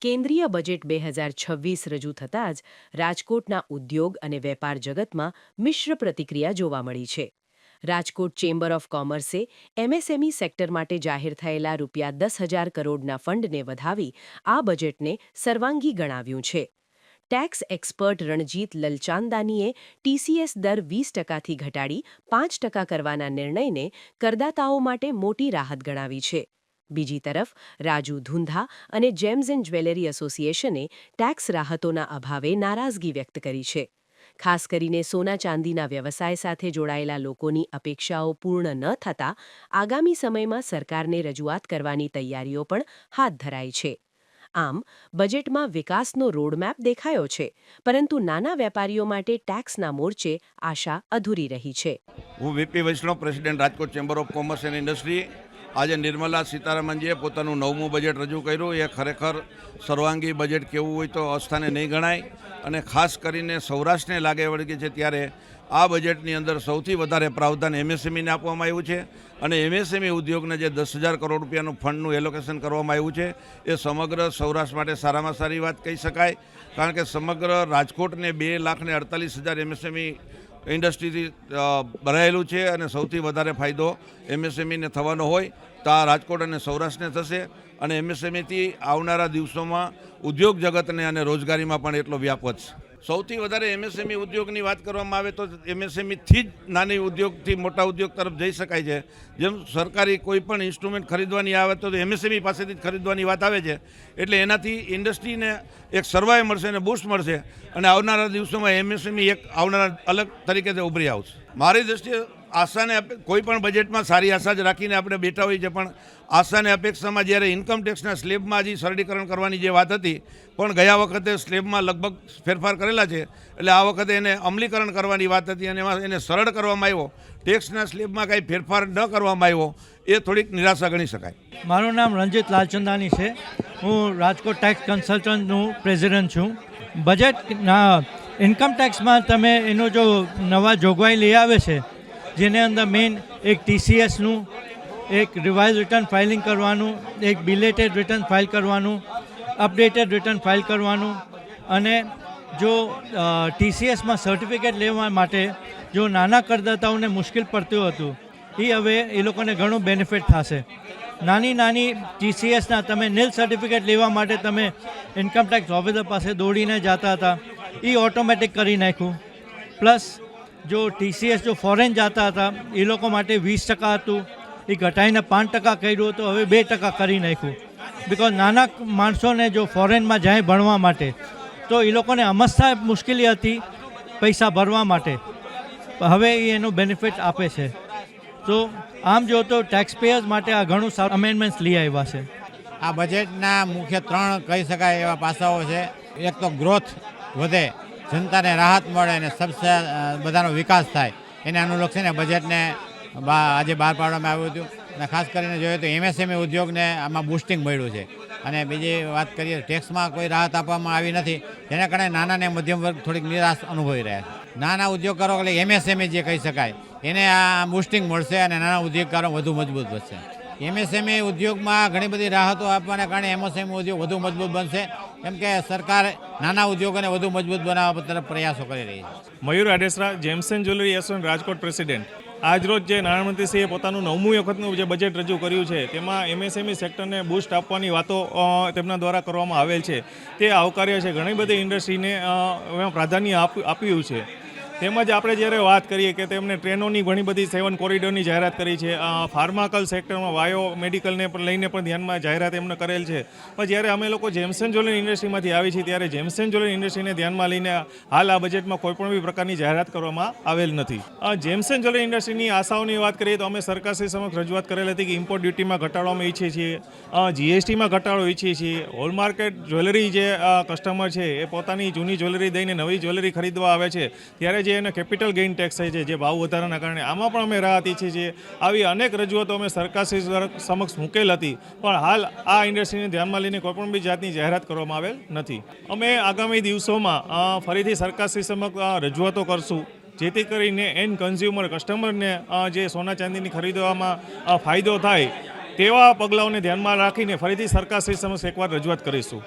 કેન્દ્રીય બજેટ 2026 રજૂ થતાં જ રાજકોટના ઉદ્યોગ અને વેપાર જગતમાં મિશ્ર પ્રતિક્રિયા જોવા મળી છે. રાજકોટ ચેમ્બર ઓફ કોમર્સે એમએસએમઈ સેક્ટર માટે જાહેર થયેલા ₹10,000 કરોડના ફંડને વધાવી આ બજેટને સર્વાંગી ગણાવ્યું છે. ટેક્સ એક્સપર્ટ રણજીત લલચાંદાનીએ ટીસીએસ દર 20%થી ઘટાડી 5% કરવાના નિર્ણયને કરદાતાઓ માટે મોટી રાહત ગણાવી છે. બીજી તરફ રાજુ ધુંધા અને જેમ્સ એન્ડ જ્વેલરી એસોસિએશને ટેક્સ રાહતોના અભાવે નારાજગી વ્યક્ત કરી છે. ખાસ કરીને સોના ચાંદીના વ્યવસાય સાથે જોડાયેલા લોકોની અપેક્ષાઓ પૂર્ણ ન થતાં આગામી સમયમાં સરકારને રજૂઆત કરવાની તૈયારીઓ પણ હાથ ધરાઈ છે. આમ બજેટમાં વિકાસનો રોડમેપ દેખાયો છે, પરંતુ નાના વેપારીઓ માટે ટેક્સના મોરચે આશા અધૂરી રહી છે. હું VP Vaishnav, president Rajkot chamber of commerce and industry. આજે નિર્મલા સીતારામનજીએ પોતાનું 9મું બજેટ રજૂ કર્યું. એ ખરેખર સર્વાંગી બજેટ કેવું હોય તો અસ્થાને નહીં ગણાય, અને ખાસ કરીને સૌરાષ્ટ્રને લાગે વળગે છે ત્યારે આ બજેટની અંદર સૌથી વધારે પ્રાવધાન એમએસએમઈને આપવામાં આવ્યું છે. અને એમએસએમઈ ઉદ્યોગને જે 10,000 કરોડ રૂપિયાનું ફંડનું એલોકેશન કરવામાં આવ્યું છે એ સમગ્ર સૌરાષ્ટ્ર માટે સારામાં સારી વાત કહી શકાય, કારણ કે સમગ્ર રાજકોટને 2,48,000 એમએસએમઈ ઇન્ડસ્ટ્રીથી ભરાયેલું છે, અને સૌથી વધારે ફાયદો એમએસએમઈને થવાનો હોય તો આ રાજકોટ અને સૌરાષ્ટ્રને થશે. અને એમએસએમઈથી આવનારા દિવસોમાં ઉદ્યોગ જગતને અને રોજગારીમાં પણ એટલો વ્યાપ વધશે. સૌથી વધારે એમએસએમઈ ઉદ્યોગની વાત કરવામાં આવે તો એમએસએમઈથી જ નાની ઉદ્યોગથી મોટા ઉદ્યોગ તરફ જઈ શકાય છે. જેમ સરકારી કોઈ પણ ઇન્સ્ટ્રુમેન્ટ ખરીદવાની આવે તો એમએસએમઈ પાસેથી જ ખરીદવાની વાત આવે છે, એટલે એનાથી ઇન્ડસ્ટ્રીને એક સર્વાઈવ મળશે અને બૂસ્ટ મળશે, અને આવનારા દિવસોમાં એમએસએમઈ એક આવનારા અલગ તરીકે તે ઉભરી આવશે. મારી દૃષ્ટિએ આશાને કોઈ પણ બજેટમાં સારી આશા જ રાખીને આપણે બેઠા હોઈએ છીએ, પણ આશાને અપેક્ષામાં જ્યારે ઇન્કમ ટેક્સના સ્લેબમાં હજી સરળીકરણ કરવાની જે વાત હતી, પણ ગયા વખતે સ્લેબમાં લગભગ ફેરફાર કરેલા છે, એટલે આ વખતે એને અમલીકરણ કરવાની વાત હતી અને એમાં એને સરળ કરવામાં આવ્યો. ટેક્સના સ્લેબમાં કાંઈ ફેરફાર ન કરવામાં આવ્યો એ થોડીક નિરાશા ગણી શકાય. મારું નામ રણજીત લાલચંદાની છે. હું રાજકોટ ટેક્સ કન્સલ્ટન્ટનું પ્રેસિડન્ટ છું. બજેટના ઇન્કમ ટેક્સમાં તમે એનો જો નવા જોગવાઈ લઈ આવે છે, જેને અંદર મેઇન એક ટીસીએસનું, એક રિવાઇઝ રિટર્ન ફાઇલિંગ કરવાનું, એક બિલેટેડ રિટર્ન ફાઇલ કરવાનું, અપડેટેડ રિટર્ન ફાઇલ કરવાનું, અને જો ટીસીએસમાં સર્ટિફિકેટ લેવા માટે જો નાના કરદાતાઓને મુશ્કેલ પડતું હતું એ હવે એ લોકોને ઘણું બેનિફિટ થશે. નાની ટીસીએસના તમે નિલ સર્ટિફિકેટ લેવા માટે તમે ઇન્કમ ટેક્સ ઓફિસર પાસે દોડીને જતા હતા, એ ઓટોમેટિક કરી નાખ્યું. પ્લસ જો ટીસીએસ જો ફોરેન જતા હતા એ લોકો માટે 20% હતું, એ ઘટાડીને 5% કર્યું તો હવે 2% કરી નાખ્યું. બિકોઝ નાના માણસોને જો ફોરેનમાં જાય ભણવા માટે તો એ લોકોને અમસ્તા મુશ્કેલી હતી પૈસા ભરવા માટે, હવે એ એનો બેનિફિટ આપે છે. તો આમ જો તો ટેક્સ પેયર્સ માટે આ ઘણું સારું અમેન્ડમેન્ટ્સ લઈ આવ્યા છે. આ બજેટના મુખ્ય 3 કહી શકાય એવા પાસાઓ છે. એક તો ગ્રોથ વધે, જનતાને રાહત મળે અને બધાનો વિકાસ થાય, એને અનુલક્ષીને બજેટને આજે બહાર પાડવામાં આવ્યું હતું. અને ખાસ કરીને જોઈએ તો એમએસએમઈ ઉદ્યોગને આમાં બુસ્ટિંગ મળ્યું છે. અને બીજી વાત કરીએ, ટેક્સમાં કોઈ રાહત આપવામાં આવી નથી, જેના કારણે નાના અને મધ્યમ વર્ગ થોડીક નિરાશ અનુભવી રહ્યા છે. નાના ઉદ્યોગકારો એટલે એમએસએમઈ જે કહી શકાય એને આ બુસ્ટિંગ મળશે અને નાના ઉદ્યોગકારો વધુ મજબૂત બનશે. એમએસએમઈ ઉદ્યોગમાં ઘણી બધી રાહતો આપવાના કારણે એમએસએમઈ ઉદ્યોગ વધુ મજબૂત બનશે, કેમ કે સરકાર નાના ઉદ્યોગોને વધુ મજબૂત બનાવવા તરફ પ્રયાસો કરી રહી છે. Mayur Adesara, gems and jewellery association Rajkot president. આજરોજ જે નાણામંત્રીશ્રીએ પોતાનું 9મું વખતનું જે બજેટ રજૂ કર્યું છે, તેમાં એમએસએમઈ સેક્ટરને બૂસ્ટ આપવાની વાતો તેમના દ્વારા કરવામાં આવેલ છે, તે આવકાર્ય છે. ઘણી બધી ઇન્ડસ્ટ્રીને પ્રાધાન્ય આપ્યું છે. તેમજ આપણે જ્યારે વાત કરીએ કે તેમને ટ્રેનોની ઘણી બધી 7 કોરિડોરની જાહેરાત કરી છે. ફાર્માકલ સેક્ટરમાં બાયો મેડિકલને પણ લઈને પણ ધ્યાનમાં જાહેરાત એમને કરેલ છે. પણ જ્યારે અમે લોકો જેમ્સ એન્ડ જ્વેલરી ઇન્ડસ્ટ્રીમાંથી આવી છીએ ત્યારે જેમ્સ એન્ડ જ્વેલરી ઇન્ડસ્ટ્રીને ધ્યાનમાં લઈને હાલ આ બજેટમાં કોઈપણ બી પ્રકારની જાહેરાત કરવામાં આવેલ નથી. જેમ્સ એન્ડ જ્વેલરી ઇન્ડસ્ટ્રીની આશાઓની વાત કરીએ તો અમે સરકારશ્રી સમક્ષ રજૂઆત કરેલ હતી કે ઇમ્પોર્ટ ડ્યુટીમાં ઘટાડો અમે ઈચ્છીએ છીએ, જીએસટીમાં ઘટાડો ઈચ્છીએ છીએ. હોલમાર્કેટ જ્વેલરી જે કસ્ટમર છે એ પોતાની જૂની જ્વેલરી દઈને નવી જ્વેલરી ખરીદવા આવે છે ત્યારે એને કેપિટલ ગેઇન ટેક્સ થાય છે, જે ભાવ વધારાના કારણે, આમાં પણ અમે રાહત ઈચ્છીએ છીએ. આવી અનેક રજૂઆતો અમે સરકારશ્રી સમક્ષ મૂકેલ હતી, પણ હાલ આ ઇન્ડસ્ટ્રીને ધ્યાનમાં લઈને કોઈપણ બી જાતની જાહેરાત કરવામાં આવેલ નથી. અમે આગામી દિવસોમાં ફરીથી સરકારશ્રી સમક્ષ રજૂઆતો કરશું, જેથી કરીને એન્ડ કન્ઝ્યુમર કસ્ટમરને જે સોના ચાંદીની ખરીદવામાં ફાયદો થાય તેવા પગલાઓને ધ્યાનમાં રાખીને ફરીથી સરકારશ્રી સમક્ષ એકવાર રજૂઆત કરીશું.